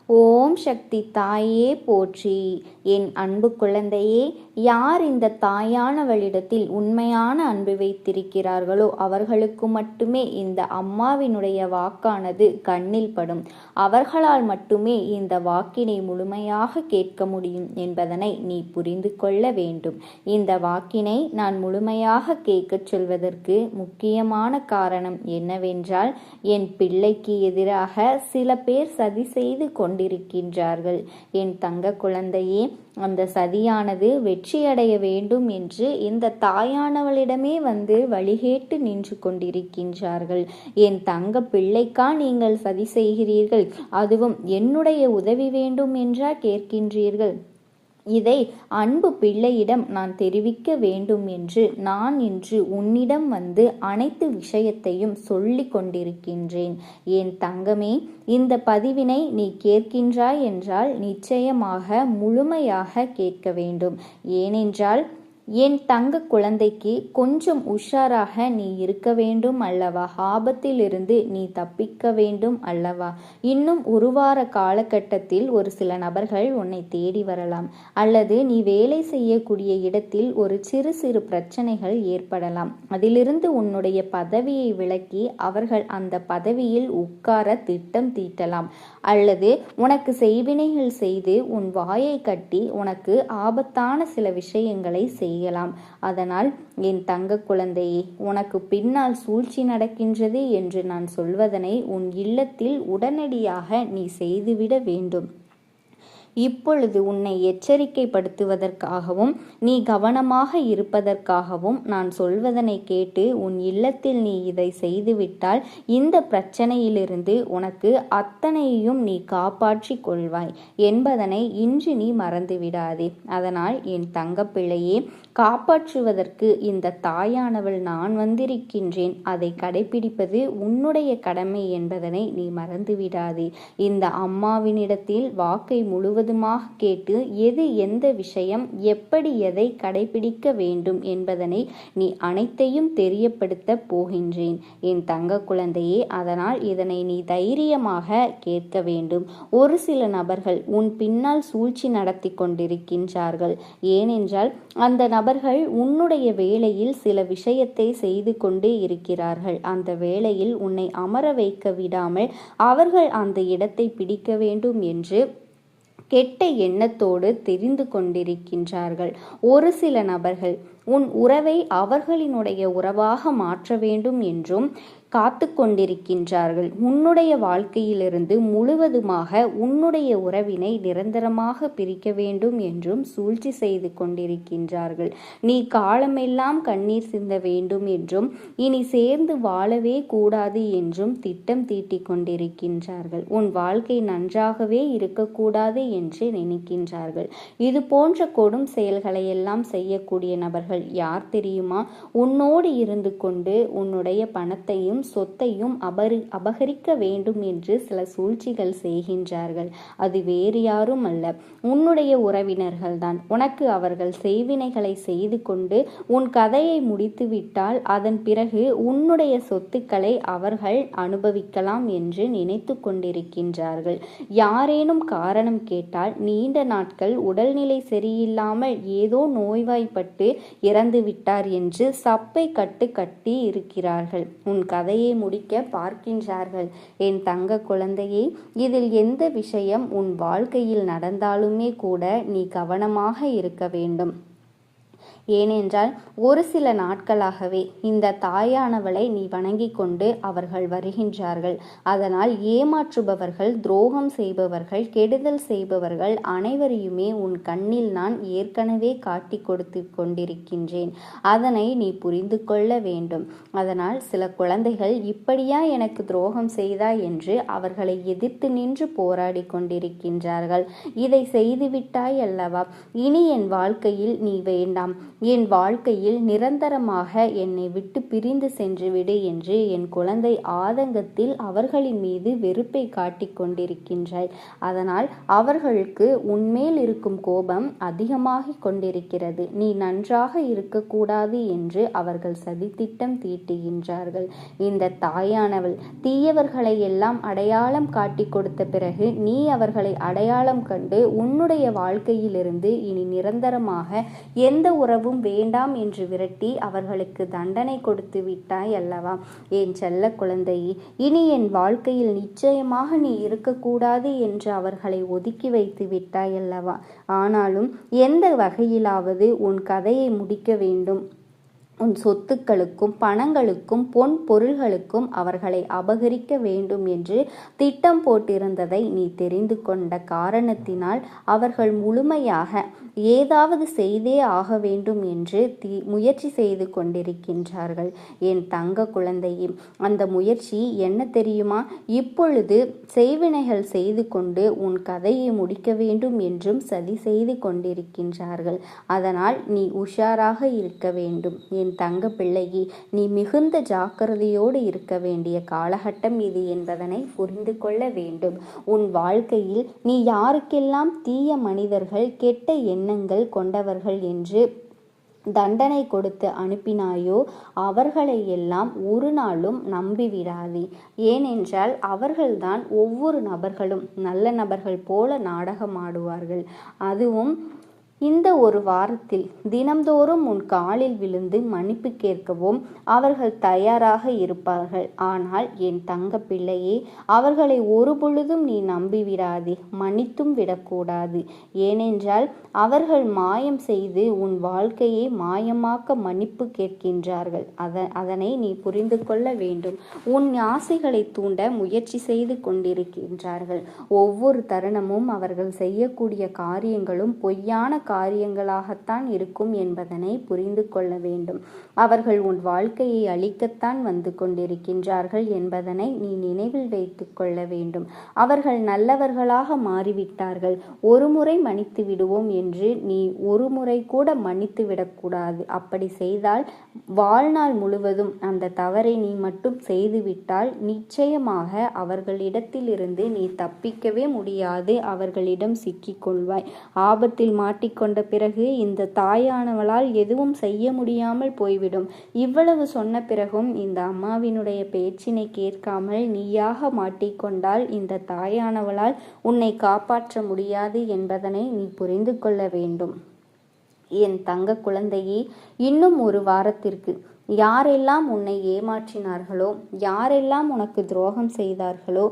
ஓம் சக்தி தாயே போற்றி. என் அன்பு குழந்தையே, யார் இந்த தாயானவளிடத்தில் உண்மையான அன்பு வைத்திருக்கிறார்களோ அவர்களுக்கு மட்டுமே இந்த அம்மாவினுடைய வாக்கானது கண்ணில் படும். அவர்களால் மட்டுமே இந்த வாக்கினை முழுமையாக கேட்க முடியும் என்பதனை நீ புரிந்து கொள்ள வேண்டும். இந்த வாக்கினை நான் முழுமையாக கேட்கச் சொல்வதற்கு முக்கியமான காரணம் என்னவென்றால், என் பிள்ளைக்கு எதிராக சில பேர் சதி செய்து கொண்டிருக்கின்றார்கள். என் தங்க குழந்தையே, அந்த சதியானது வெற்றியடைய வேண்டும் என்று இந்த தாயானவளிடமே வந்து வழிகேட்டு நின்று கொண்டிருக்கின்றார்கள். என் தங்க பிள்ளைக்கா நீங்கள் சதி செய்கிறீர்கள்? அதுவும் என்னுடைய உதவி வேண்டும் என்றா கேட்கின்றீர்கள்? இதை அன்பு பிள்ளையிடம் நான் தெரிவிக்க வேண்டும் என்று நான் இன்று உன்னிடம் வந்து அனைத்து விஷயத்தையும் சொல்லி கொண்டிருக்கின்றேன். என் தங்கமே, இந்த பதிவினை நீ கேட்கின்றாய் என்றால் நிச்சயமாக முழுமையாக கேட்க வேண்டும். ஏனென்றால் என் தங்க குழந்தைக்கு கொஞ்சம் உஷாராக நீ இருக்க வேண்டும் அல்லவா? ஆபத்திலிருந்து நீ தப்பிக்க வேண்டும் அல்லவா? இன்னும் ஒரு வார காலகட்டத்தில் ஒரு சில நபர்கள் உன்னை தேடி வரலாம், அல்லது நீ வேலை செய்யக்கூடிய இடத்தில் ஒரு சிறு சிறு பிரச்சனைகள் ஏற்படலாம். அதிலிருந்து உன்னுடைய பதவியை விலக்கி அவர்கள் அந்த பதவியில் உட்கார திட்டம் தீட்டலாம், அல்லது உனக்கு செய்வினைகள் செய்து உன் வாயை கட்டி உனக்கு ஆபத்தான சில விஷயங்களை செய்யலாம். அதனால் என் தங்க குழந்தையே, உனக்கு பின்னால் சூழ்ச்சி நடக்கின்றது என்று நான் சொல்வதனை உன் இல்லத்தில் உடனடியாக நீ செய்துவிட வேண்டும். இப்பொழுது உன்னை எச்சரிக்கைப்படுத்துவதற்காகவும் நீ கவனமாக இருப்பதற்காகவும் நான் சொல்வதனை கேட்டு உன் இல்லத்தில் நீ இதை செய்துவிட்டால் இந்த பிரச்சனையிலிருந்து உனக்கு அத்தனையும் நீ காப்பாற்றி கொள்வாய் என்பதனை இன்று நீ மறந்துவிடாதே. அதனால் என் தங்கப்பிள்ளையே, காப்பாற்றுவதற்கு இந்த தாயானவள் நான் வந்திருக்கின்றேன். அதை கடைபிடிப்பது உன்னுடைய கடமை என்பதனை நீ மறந்துவிடாதே. இந்த அம்மாவினிடத்தில் வாக்கை முழுவதுமாக கேட்டு எது எந்த விஷயம் எப்படி எதை கடைபிடிக்க வேண்டும் என்பதனை நீ அனைத்தையும் தெரியப்படுத்த போகின்றேன் என் தங்க குழந்தையே. அதனால் இதனை நீ தைரியமாக கேட்க வேண்டும். ஒரு சில நபர்கள் உன் பின்னால் சூழ்ச்சி நடத்தி கொண்டிருக்கின்றார்கள். ஏனென்றால் அந்த நபர்கள் உன்னுடைய வேலையில் சில விஷயத்தை செய்து கொண்டே இருக்கிறார்கள். அந்த வேலையில் உன்னை அமர வைக்க விடாமல் அவர்கள் அந்த இடத்தை பிடிக்க வேண்டும் என்று கெட்ட எண்ணத்தோடு தெரிந்து கொண்டிருக்கின்றார்கள். ஒரு சில நபர்கள் உன் உறவை அவர்களினுடைய உறவாக மாற்ற வேண்டும் என்றும் காத்து கொண்டிருக்கின்றார்கள். உன்னுடைய வாழ்க்கையிலிருந்து முழுவதுமாக உன்னுடைய உறவினை நிரந்தரமாக பிரிக்க வேண்டும் என்றும் சூழ்ச்சி செய்து கொண்டிருக்கின்றார்கள். நீ காலமெல்லாம் கண்ணீர் சிந்த வேண்டும் என்றும் இனி சேர்ந்து வாழவே கூடாது என்றும் திட்டம் தீட்டிக் கொண்டிருக்கின்றார்கள். உன் வாழ்க்கை நன்றாகவே இருக்கக்கூடாது என்று நினைக்கின்றார்கள். இது போன்ற கொடும் செயல்களை எல்லாம் செய்யக்கூடிய நபர்கள் யார் தெரியுமா? உன்னோடு இருந்து கொண்டு உன்னுடைய பணத்தையும் சொத்தையும் அபகரிக்க வேண்டும் என்று சில சூழ்ச்சிகள் செய்கின்றார்கள். அது வேறு யாரும் அல்ல, உன்னுடைய உறவினர்கள் தான். உனக்கு அவர்கள் செய்வினைகளை செய்து கொண்டு உன் கதையை முடித்துவிட்டால் அதன் பிறகு உன்னுடைய சொத்துக்களை அவர்கள் அனுபவிக்கலாம் என்று நினைத்து கொண்டிருக்கின்றார்கள். யாரேனும் காரணம் கேட்டால் நீண்ட நாட்கள் உடல்நிலை சரியில்லாமல் ஏதோ நோய்வாய்ப்பட்டு இறந்து விட்டார் என்று சப்பை கட்டி இருக்கிறார்கள். உன் கதையை முடிக்க பார்க்கின்றார்கள். என் தங்க குழந்தையே, இதில் எந்த விஷயம் உன் வாழ்க்கையில் நடந்தாலுமே கூட நீ கவனமாக இருக்க வேண்டும். ஏனென்றால் ஒரு சில நாட்களாகவே இந்த தாயானவளை நீ வணங்கி கொண்டு அவர்கள் வருகின்றார்கள். அதனால் ஏமாற்றுபவர்கள், துரோகம் செய்பவர்கள், கெடுதல் செய்பவர்கள் அனைவரையுமே உன் கண்ணில் நான் ஏற்கனவே காட்டி கொடுத்து கொண்டிருக்கின்றேன். அதனை நீ புரிந்து கொள்ள வேண்டும். அதனால் சில குழந்தைகள் இப்படியா எனக்கு துரோகம் செய்தாய் என்று அவர்களை எதிர்த்து நின்று போராடி கொண்டிருக்கின்றார்கள். இதை செய்துவிட்டாய் அல்லவா, இனி என் வாழ்க்கையில் நீ வேண்டாம், என் வாழ்க்கையில் நிரந்தரமாக என்னை விட்டு பிரிந்து சென்றுவிடு என்று என் குழந்தை ஆதங்கத்தில் அவர்களின் மீது வெறுப்பை காட்டிக் கொண்டிருக்கின்றாய். அதனால் அவர்களுக்கு உன்மேல் இருக்கும் கோபம் அதிகமாகிக் கொண்டிருக்கிறது. நீ நன்றாக இருக்கக்கூடாது என்று அவர்கள் சதித்திட்டம் தீட்டுகின்றார்கள். இந்த தாயானவள் தீயவர்களை எல்லாம் அடையாளம் காட்டி கொடுத்த பிறகு நீ அவர்களை அடையாளம் கண்டு உன்னுடைய வாழ்க்கையிலிருந்து இனி நிரந்தரமாக எந்த உறவும் வேண்டாம் என்று விரட்டி அவர்களுக்கு தண்டனை கொடுத்து விட்டாய் அல்லவா? என் செல்ல குழந்தையே, இனி என் வாழ்க்கையில் நிச்சயமாக நீ இருக்கக்கூடாது என்று அவர்களை ஒதுக்கி வைத்து விட்டாய் அல்லவா? ஆனாலும் எந்த வகையிலாவது உன் கதையை முடிக்க வேண்டும். உன் சொத்துக்களுக்கும் பணங்களுக்கும் பொன் பொருள்களுக்கும் அவர்களை அபகரிக்க வேண்டும் என்று திட்டம் போட்டிருந்ததை நீ தெரிந்து கொண்ட காரணத்தினால் அவர்கள் முழுமையாக ஏதாவது செய்தே ஆக வேண்டும் என்று முயற்சி செய்து கொண்டிருக்கின்றார்கள். என் தங்க குழந்தையே, அந்த முயற்சி என்ன தெரியுமா? இப்பொழுது செய்வினைகள் செய்து கொண்டு உன் கதையை முடிக்க வேண்டும் என்றும் சதி செய்து கொண்டிருக்கின்றார்கள். அதனால் நீ உஷாராக இருக்க வேண்டும். என் தங்க பிள்ளையே, நீ மிகுந்த ஜாக்கிரதையோடு இருக்க வேண்டிய காலகட்டம் இது என்பதனை புரிந்து கொள்ள வேண்டும். உன் வாழ்க்கையில் நீ யாருக்கெல்லாம் தீய மனிதர்கள், கெட்ட எண்ணங்கள் கொண்டவர்கள் என்று தண்டனை கொடுத்து அனுப்பினாயோ அவர்களை எல்லாம் ஒரு நாளும் நம்பிவிடாதே. ஏனென்றால் அவர்கள்தான் ஒவ்வொரு நபர்களும் நல்ல நபர்கள் போல நாடகம் ஆடுவார்கள். அதுவும் இந்த ஒரு வாரத்தில் தினம்தோறும் உன் காலில் விழுந்து மன்னிப்பு கேட்கவும் அவர்கள் தயாராக இருப்பார்கள். ஆனால் என் தங்க பிள்ளையே, அவர்களை ஒரு பொழுதும் நீ நம்பிவிடாதே, மன்னித்தும் விடக்கூடாது. ஏனென்றால் அவர்கள் மாயம் செய்து உன் வாழ்க்கையை மாயமாக்க மன்னிப்பு கேட்கின்றார்கள். அதனை நீ புரிந்து கொள்ள வேண்டும். உன் ஆசைகளை தூண்ட முயற்சி செய்து கொண்டிருக்கின்றார்கள். ஒவ்வொரு தருணமும் அவர்கள் செய்யக்கூடிய காரியங்களும் பொய்யான காரியங்களாகத்தான் இருக்கும் என்பதனை புரிந்து கொள்ள வேண்டும். அவர்கள் உன் வாழ்க்கையை அழிக்கத்தான் வந்து கொண்டிருக்கின்றார்கள் என்பதனை நீ நினைவில் வைத்து கொள்ள வேண்டும். அவர்கள் நல்லவர்களாக மாறிவிட்டார்கள். ஒரு முறை மன்னித்து விடுவோம் என்று நீ ஒரு முறை கூட மன்னித்து விடக்கூடாது. அப்படி செய்தால் வாழ்நாள் முழுவதும் அந்த தவறை நீ மட்டும் செய்துவிட்டால் நிச்சயமாக அவர்களிடத்திலிருந்து நீ தப்பிக்கவே முடியாது. அவர்களிடம் சிக்கிக்கொள்வாய். ஆபத்தில் மாட்டிக்கொண்ட பிறகு இந்த தாயானவளால் எதுவும் செய்ய முடியாமல் போய்விடும். இவ்வளவு சொன்ன பிறகும் இந்த அம்மாவினுடைய பேச்சினை கேட்காமல் நீயாக மாட்டிக்கொண்டால் இந்த தாயானவளால் உன்னை காப்பாற்ற முடியாது என்பதனை நீ புரிந்து கொள்ள வேண்டும். என் தங்க குழந்தையே, இன்னும் ஒரு வாரத்திற்கு யாரெல்லாம் உன்னை ஏமாற்றினார்களோ, யாரெல்லாம் உனக்கு துரோகம் செய்தார்களோ,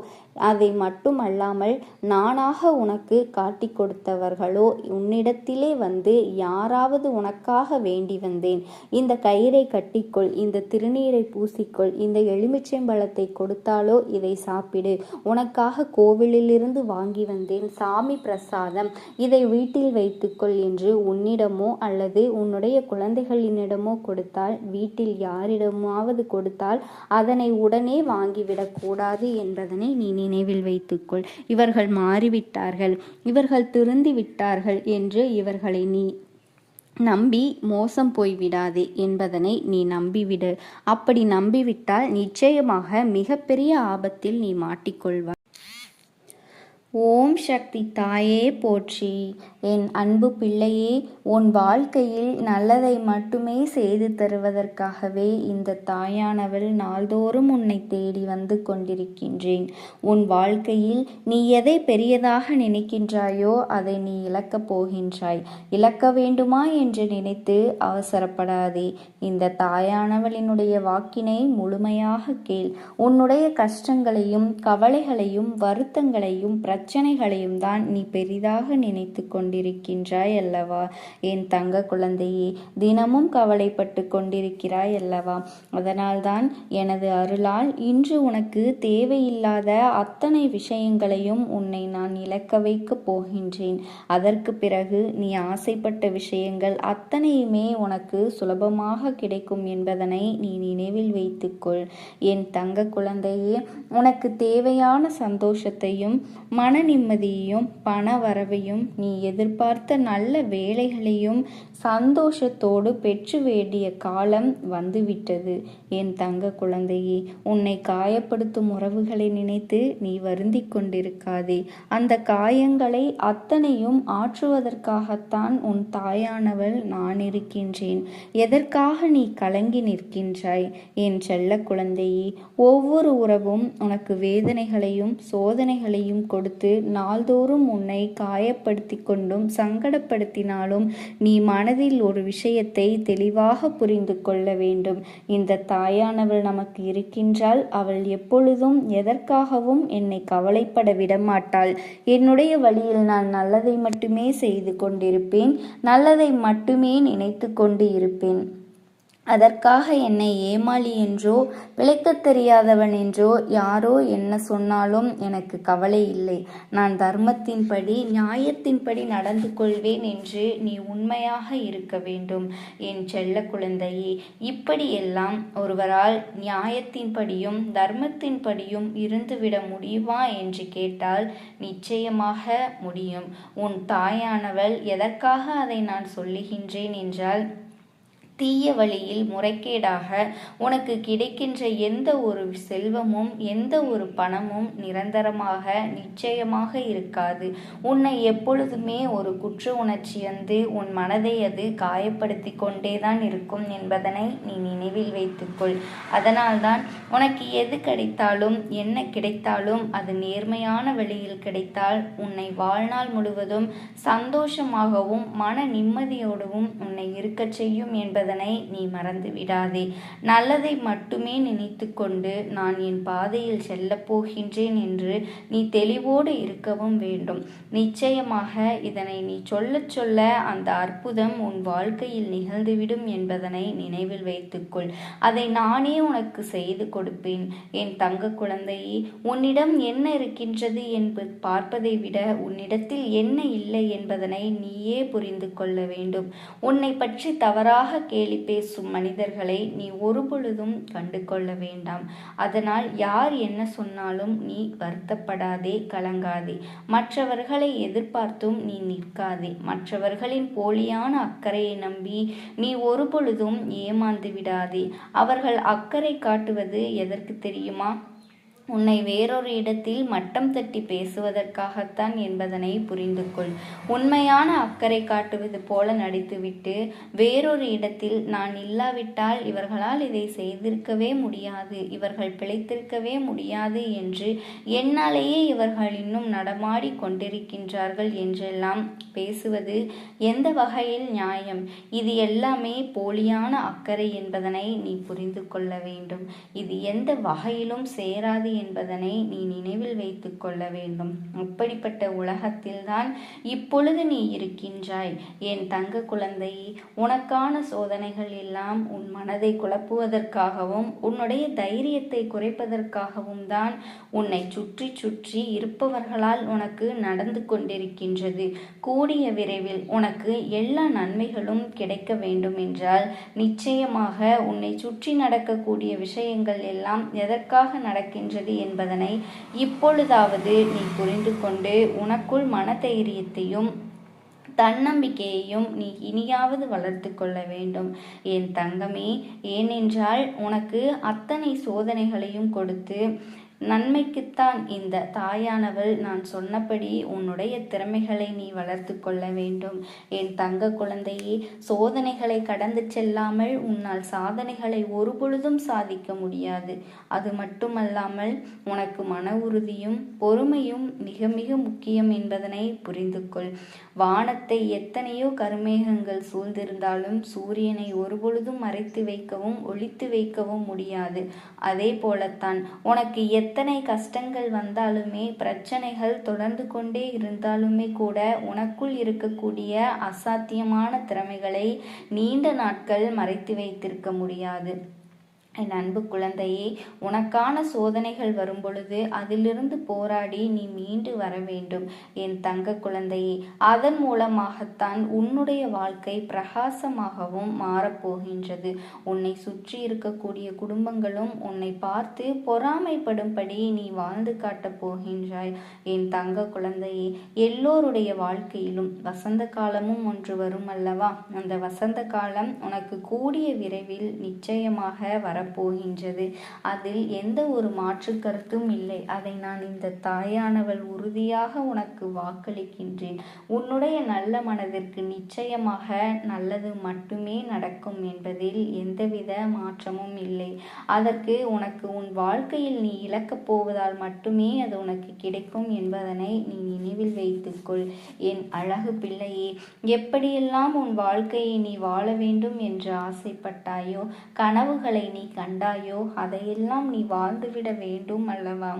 அதை மட்டுமல்லாமல் நானாக உனக்கு காட்டி கொடுத்தவர்களோ உன்னிடத்திலே வந்து யாராவது உனக்காக வேண்டி வந்தேன், இந்த கயிறை கட்டிக்கொள், இந்த திருநீரை பூசிக்கொள், இந்த எலுமிச்சம்பழத்தை கொடுத்தாலோ இதை சாப்பிடு, உனக்காக கோவிலிலிருந்து வாங்கி வந்தேன் சாமி பிரசாதம், இதை வீட்டில் வைத்துக்கொள் என்று உன்னிடமோ அல்லது உன்னுடைய குழந்தைகளினிடமோ கொடுத்தால், வீட்டில் யாரிடமாவது கொடுத்தால் அதனை உடனே வாங்கிவிடக்கூடாது என்பதனை நீ நினைவில் வைத்துக்கொள். இவர்கள் மாறிவிட்டார்கள், இவர்கள் திருந்தி விட்டார்கள் என்று இவர்களை நீ நம்பி மோசம் போய்விடாதே என்பதனை நீ நம்பிவிடு. அப்படி நம்பிவிட்டால் நிச்சயமாக மிகப்பெரிய ஆபத்தில் நீ மாட்டிக்கொள்வாய். ஓம் சக்தி தாயே போற்றி. என் அன்பு பிள்ளையே, உன் வாழ்க்கையில் நல்லதை மட்டுமே செய்து தருவதற்காகவே இந்த தாயானவள் நாள்தோறும் உன்னை தேடி வந்து கொண்டிருக்கின்றேன். உன் வாழ்க்கையில் நீ எதை பெரியதாக நினைக்கின்றாயோ அதை நீ இழக்கப் போகின்றாய். இழக்க வேண்டுமா என்று நினைத்து அவசரப்படாதே. இந்த தாயானவளினுடைய வாக்கினை முழுமையாக கேள். உன்னுடைய கஷ்டங்களையும் கவலைகளையும் வருத்தங்களையும் பிரச்சனைகளையும் தான் நீ பெரிதாக நினைத்து கொண்டிருக்கின்றாய் அல்லவா? என் தங்க குழந்தையே, தினமும் கவலைப்பட்டு கொண்டிருக்கிறாய் அல்லவா? அதனால்தான் எனது அருளால் இன்று உனக்கு தேவையில்லாத அத்தனை விஷயங்களையும் உன்னை நான் இழக்க வைக்கப் போகின்றேன். அதற்கு பிறகு நீ ஆசைப்பட்ட விஷயங்கள் அத்தனையுமே உனக்கு சுலபமாக கிடைக்கும் என்பதனை நீ நினைவில் வைத்துக்கொள். என் தங்க குழந்தையே, உனக்கு தேவையான சந்தோஷத்தையும் மன நிம்மதியையும் பண வரவையும் நீ எதிர்பார்த்த நல்ல வேலைகளையும் சந்தோஷத்தோடு பெற்று வேண்டிய காலம் வந்துவிட்டது. என் தங்க குழந்தையே, உன்னை காயப்படுத்தும் உறவுகளை நினைத்து நீ வருந்தி கொண்டிருக்காதே. அந்த காயங்களை அத்தனையும் ஆற்றுவதற்காகத்தான் உன் தாயானவள் நான் இருக்கின்றேன். எதற்காக நீ கலங்கி நிற்கின்றாய் என் செல்ல குழந்தையே? ஒவ்வொரு உறவும் உனக்கு வேதனைகளையும் சோதனைகளையும் கொடுத்து நாள்தோறும் உன்னை காயப்படுத்தி கொண்டும் சங்கடப்படுத்தினாலும் நீ மனதில் ஒரு விஷயத்தை தெளிவாக புரிந்து கொள்ள வேண்டும். இந்த தாயானவள் நமக்கு இருக்கின்றாள். அவள் எப்பொழுதும் எதற்காகவும் என்னை கவலைப்பட விடமாட்டாள். என்னுடைய வழியில் நான் நல்லதை மட்டுமே செய்து கொண்டிருப்பேன், நல்லதை மட்டுமே நினைத்து கொண்டு இருப்பேன். அதற்காக என்னை ஏமாளி என்றோ பிழைக்கத் தெரியாதவன் என்றோ யாரோ என்ன சொன்னாலும் எனக்கு கவலை இல்லை. நான் தர்மத்தின்படி நியாயத்தின்படி நடந்து கொள்வேன் என்று நீ உண்மையாக இருக்க வேண்டும் என் செல்ல குழந்தையே. இப்படியெல்லாம் ஒருவரால் நியாயத்தின்படியும் தர்மத்தின்படியும் இருந்துவிட முடியுமா என்று கேட்டால் நிச்சயமாக முடியும். உன் தாயானவள் எதற்காக அதை நான் சொல்லுகின்றேன் என்றால், தீய வழியில் முறைகேடாக உனக்கு கிடைக்கின்ற எந்த ஒரு செல்வமும் எந்த ஒரு பணமும் நிரந்தரமாக நிச்சயமாக இருக்காது. உன்னை எப்பொழுதுமே ஒரு குற்ற உணர்ச்சி வந்து உன் மனதை அது காயப்படுத்தி கொண்டேதான் இருக்கும் என்பதனை நீ நினைவில் வைத்துக்கொள். அதனால்தான் உனக்கு எது கிடைத்தாலும் என்ன கிடைத்தாலும் அது நேர்மையான வழியில் கிடைத்தால் உன்னை வாழ்நாள் முழுவதும் சந்தோஷமாகவும் மன நிம்மதியோடவும் உன்னை இருக்கச் செய்யும் என்பதனை நீ மறந்து விடாதே. நல்லதை மட்டுமே நினைத்து கொண்டு நான் என் பாதையில் செல்லப் போகின்றேன் என்று நீ தெளிவோடு இருக்கவும் வேண்டும். நிச்சயமாக இதனை நீ சொல்ல சொல்ல அந்த அற்புதம் உன் வாழ்க்கையில் நிகழ்ந்துவிடும் என்பதனை நினைவில் வைத்துக்கொள். அதை நானே உனக்கு செய்து கொடுப்பேன் என் தங்க குழந்தையே. உன்னிடம் என்ன இருக்கின்றது என்பது பார்ப்பதை விட உன்னிடத்தில் என்ன இல்லை என்பதனை நீயே புரிந்து கொள்ள வேண்டும். உன்னை பற்றி தவறாக கேலி பேசும் மனிதர்களை நீ ஒருபொழுதும் கண்டு கொள்ள வேண்டாம். அதனால் யார் என்ன சொன்னாலும் நீ வருத்தப்படாதே, கலங்காதே. மற்றவர்களை எதிர்பார்த்தும் நீ நிற்காதே. மற்றவர்களின் போலியான அக்கறையை நம்பி நீ ஒருபொழுதும் ஏமாந்து விடாதே. அவர்கள் அக்கறை காட்டுவது எதற்கு தெரியுமா? உன்னை வேறொரு இடத்தில் மட்டம் தட்டி பேசுவதற்காகத்தான் என்பதனை புரிந்து கொள். உண்மையான அக்கறை காட்டுவது போல நடித்துவிட்டு வேறொரு இடத்தில் நான் இல்லாவிட்டால் இவர்களால் இதை செய்திருக்கவே முடியாது, இவர்கள் பிழைத்திருக்கவே முடியாது என்று என்னாலேயே இவர்கள் இன்னும் நடமாடி கொண்டிருக்கின்றார்கள் என்றெல்லாம் பேசுவது எந்த வகையில் நியாயம்? இது எல்லாமே போலியான அக்கறை என்பதனை நீ புரிந்து கொள்ள வேண்டும். இது எந்த வகையிலும் சேராது என்பதனை நீ நினைவில் வைத்து கொள்ள வேண்டும். அப்படிப்பட்ட உலகத்தில்தான் இப்பொழுது நீ இருக்கின்றாய் என் தங்க குழந்தையே. உனக்கான சோதனைகள் எல்லாம் உன் மனதை குழப்புவதற்காகவும் உன்னுடைய தைரியத்தை குறைப்பதற்காகவும் தான் உன்னை சுற்றி சுற்றி இருப்பவர்களால் உனக்கு நடந்து கொண்டிருக்கின்றது. கூடிய விரைவில் உனக்கு எல்லா நன்மைகளும் கிடைக்க வேண்டும் என்றால் நிச்சயமாக உன்னை சுற்றி நடக்கக்கூடிய விஷயங்கள் எல்லாம் எதற்காக நடக்கின்றது என்பதனை இப்பொழுதாவது நீ புரிந்து கொண்டு உனக்குள் மனதைரியத்தையும் தன்னம்பிக்கையையும் நீ இனியாவது வளர்த்து கொள்ள வேண்டும் என் தங்கமே. ஏனென்றால் உனக்கு அத்தனை சோதனைகளையும் கொடுத்து நன்மைக்குத்தான் இந்த தாயானவள் நான் சொன்னபடி உன்னுடைய திறமைகளை நீ வளர்த்து கொள்ள வேண்டும் என் தங்க குழந்தையே. சோதனைகளை கடந்து செல்லாமல் உன்னால் சாதனைகளை ஒருபொழுதும் சாதிக்க முடியாது. அது மட்டுமல்லாமல் உனக்கு மன உறுதியும் பொறுமையும் மிக மிக முக்கியம் என்பதனை புரிந்து கொள். வானத்தை எத்தனையோ கருமேகங்கள் சூழ்ந்திருந்தாலும் சூரியனை ஒருபொழுதும் மறைத்து வைக்கவும் ஒளித்து வைக்கவும் முடியாது. அதே போலத்தான் உனக்கு எத்தனை கஷ்டங்கள் வந்தாலுமே பிரச்சனைகள் தொடர்ந்து கொண்டே இருந்தாலுமே கூட உனக்குள் இருக்கக்கூடிய அசாத்தியமான திறமைகளை நீண்ட நாட்கள் மறைத்து வைத்திருக்க முடியாது. என் அன்பு குழந்தையே, உனக்கான சோதனைகள் வரும்பொழுது அதிலிருந்து போராடி நீ மீண்டு வர வேண்டும். என் தங்க குழந்தையே, அதன் மூலமாகத்தான் உன்னுடைய வாழ்க்கை பிரகாசமாகவும் மாறப்போகின்றது. உன்னை சுற்றி இருக்கக்கூடிய குடும்பங்களும் உன்னை பார்த்து பொறாமைப்படும்படி நீ வாழ்ந்து காட்டப் போகின்றாய். என் தங்க குழந்தையே, எல்லோருடைய வாழ்க்கையிலும் வசந்த காலமும் ஒன்று வரும் அல்லவா? அந்த வசந்த காலம் உனக்கு கூடிய விரைவில் நிச்சயமாக வரப்போகின்றது. அதில் எந்த ஒரு மாற்று கருத்தும் இல்லை. அதை நான் இந்த தாயானவள் உறுதியாக உனக்கு வாக்களிக்கின்றேன். உன்னுடைய நல்ல மனதிற்கு நிச்சயமாக நல்லது மட்டுமே நடக்கும் என்பதில் எந்தவித மாற்றமும் இல்லை. அதற்கு உனக்கு உன் வாழ்க்கையில் நீ இழக்கப் போவதால் மட்டுமே அது உனக்கு கிடைக்கும் என்பதனை நீ நினைவில் வைத்துக்கொள். என் அழகு பிள்ளையே, எப்படியெல்லாம் உன் வாழ்க்கையை நீ வாழ வேண்டும் என்று ஆசைப்பட்டாயோ, கனவுகளை நீ கண்டாயோ, அதையெல்லாம் நீ வாழ்ந்துவிட வேண்டும் அல்லவா?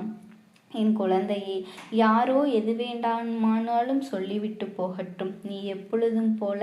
என் குழந்தையே, யாரோ எது வேண்டாமானாலும் சொல்லிவிட்டு போகட்டும். நீ எப்பொழுதும் போல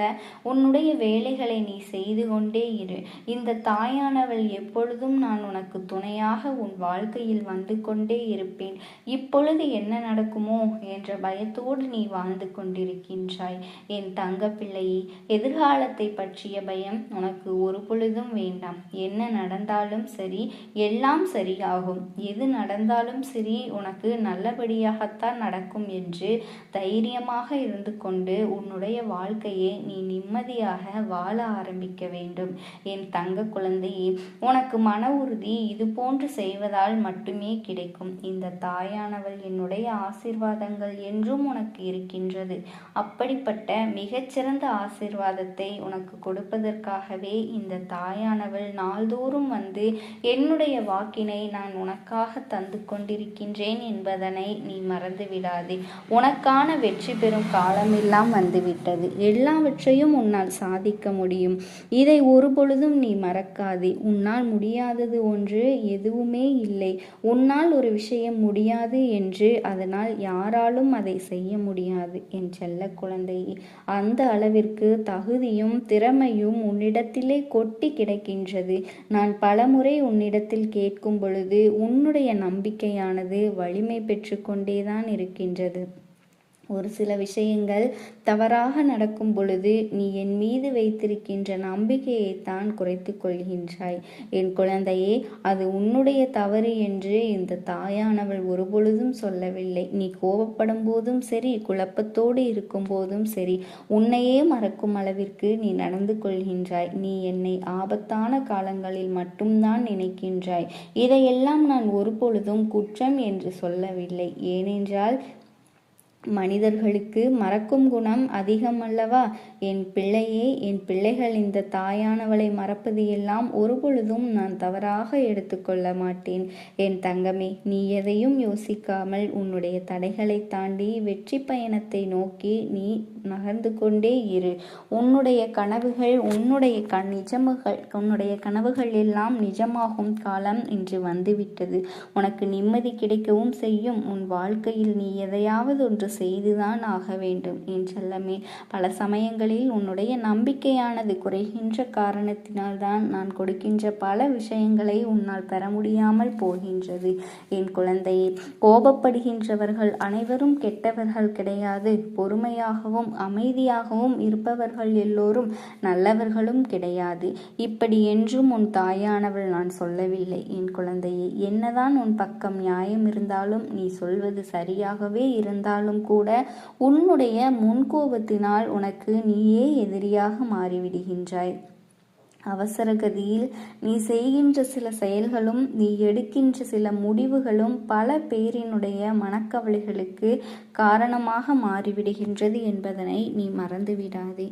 உன்னுடைய வேலைகளை நீ செய்து கொண்டே இரு. இந்த தாயானவள் எப்பொழுதும் நான் உனக்கு துணையாக உன் வாழ்க்கையில் வந்து கொண்டே இருப்பேன். இப்பொழுது என்ன நடக்குமோ என்ற பயத்தோடு நீ வாழ்ந்து கொண்டிருக்கின்றாய். என் தங்க பிள்ளையே, எதிர்காலத்தை பற்றிய பயம் உனக்கு ஒரு பொழுதும் வேண்டாம். என்ன நடந்தாலும் சரி, எல்லாம் சரியாகும். எது நடந்தாலும் சரி, உனக்கு நல்லபடியாகத்தான் நடக்கும் என்று தைரியமாக இருந்து கொண்டு உன்னுடைய வாழ்க்கையை நீ நிம்மதியாக வாழ ஆரம்பிக்க வேண்டும். என் தங்க குழந்தையே, உனக்கு மன உறுதி இது போன்று செய்வதால் மட்டுமே கிடைக்கும். இந்த தாயானவள் என்னுடைய ஆசீர்வாதங்கள் என்றும் உனக்கு இருக்கின்றது. அப்படிப்பட்ட மிகச்சிறந்த ஆசீர்வாதத்தை உனக்கு கொடுப்பதற்காகவே இந்த தாயானவள் நாள்தோறும் வந்து என்னுடைய வாக்கினை நான் உனக்காக தந்து கொண்டிருக்கின்றேன் என்பதனை நீ மறந்து விடாதே. உனக்கான வெற்றி பெறும் காலமெல்லாம் வந்துவிட்டது. எல்லாவற்றையும் உன்னால் சாதிக்க முடியும். இதை ஒரு பொழுதும் நீ மறக்காதே. உன்னால் முடியாதது ஒன்று எதுவுமே இல்லை. உன்னால் ஒரு விஷயம் முடியாது என்று அதனால் யாராலும் அதை செய்ய முடியாது. என் செல்ல குழந்தையே, அந்த அளவிற்கு தகுதியும் திறமையும் உன்னிடத்திலே கொட்டி கிடக்கின்றது. நான் பலமுறை உன்னிடத்தில் கேட்கும் பொழுது உன்னுடைய நம்பிக்கையானது வலிமை பெற்று கொண்டேதான் இருக்கின்றது. ஒரு சில விஷயங்கள் தவறாக நடக்கும் பொழுது நீ என் மீது வைத்திருக்கின்ற நம்பிக்கையைத்தான் குறைத்து கொள்கின்றாய். என் குழந்தையே, அது உன்னுடைய தவறு என்று இந்த தாயானவள் ஒரு பொழுதும் சொல்லவில்லை. நீ கோபப்படும் போதும் சரி, குழப்பத்தோடு இருக்கும் போதும் சரி, உன்னையே மறக்கும் அளவிற்கு நீ நடந்து கொள்கின்றாய். நீ என்னை ஆபத்தான காலங்களில் மட்டும்தான் நினைக்கின்றாய். இதையெல்லாம் நான் ஒரு பொழுதும் குற்றம் என்று சொல்லவில்லை. ஏனென்றால் மனிதர்களுக்கு மறக்கும் குணம் அதிகம் அல்லவா? என் பிள்ளையே, என் பிள்ளைகள் இந்த தாயானவளை மறப்பது எல்லாம் ஒரு பொழுதும் நான் தவறாக எடுத்துக்கொள்ள மாட்டேன். என் தங்கமே, நீ எதையும் யோசிக்காமல் உன்னுடைய தடைகளை தாண்டி வெற்றி பயணத்தை நோக்கி நீ நகர்ந்து கொண்டே இரு. உன்னுடைய கனவுகள் உன்னுடைய கனவுகள் எல்லாம் நிஜமாகும் காலம் இன்று வந்துவிட்டது. உனக்கு நிம்மதி கிடைக்கவும் செய்யும். உன் வாழ்க்கையில் நீ எதையாவது ஒன்று செய்துதான் ஆக வேண்டும். என் செல்லமே, பல சமயங்களில் உன்னுடைய நம்பிக்கையானது குறைகின்ற காரணத்தினால்தான் நான் கொடுக்கின்ற பல விஷயங்களை உன்னால் பெற முடியாமல் போகின்றது. என் குழந்தையே, கோபப்படுகின்றவர்கள் அனைவரும் கெட்டவர்கள் கிடையாது. பொறுமையாகவும் அமைதியாகவும் இருப்பவர்கள் எல்லோரும் நல்லவர்களும் கிடையாது. இப்படி என்றும் உன் தாயானவள் நான் சொல்லவில்லை. என் குழந்தையே, என்னதான் உன் பக்கம் நியாயம் இருந்தாலும், நீ சொல்வது சரியாகவே இருந்தாலும் கூட உன்னுடைய முன்கோபத்தினால் உனக்கு நீயே எதிரியாக மாறிவிடுகின்றாய். அவசரகதியில் நீ செய்கின்ற சில செயல்களும் நீ எடுக்கின்ற சில முடிவுகளும் பல பேரினுடைய மனக்கவலைகளுக்கு காரணமாக மாறிவிடுகின்றது என்பதனை நீ மறந்துவிடாதே.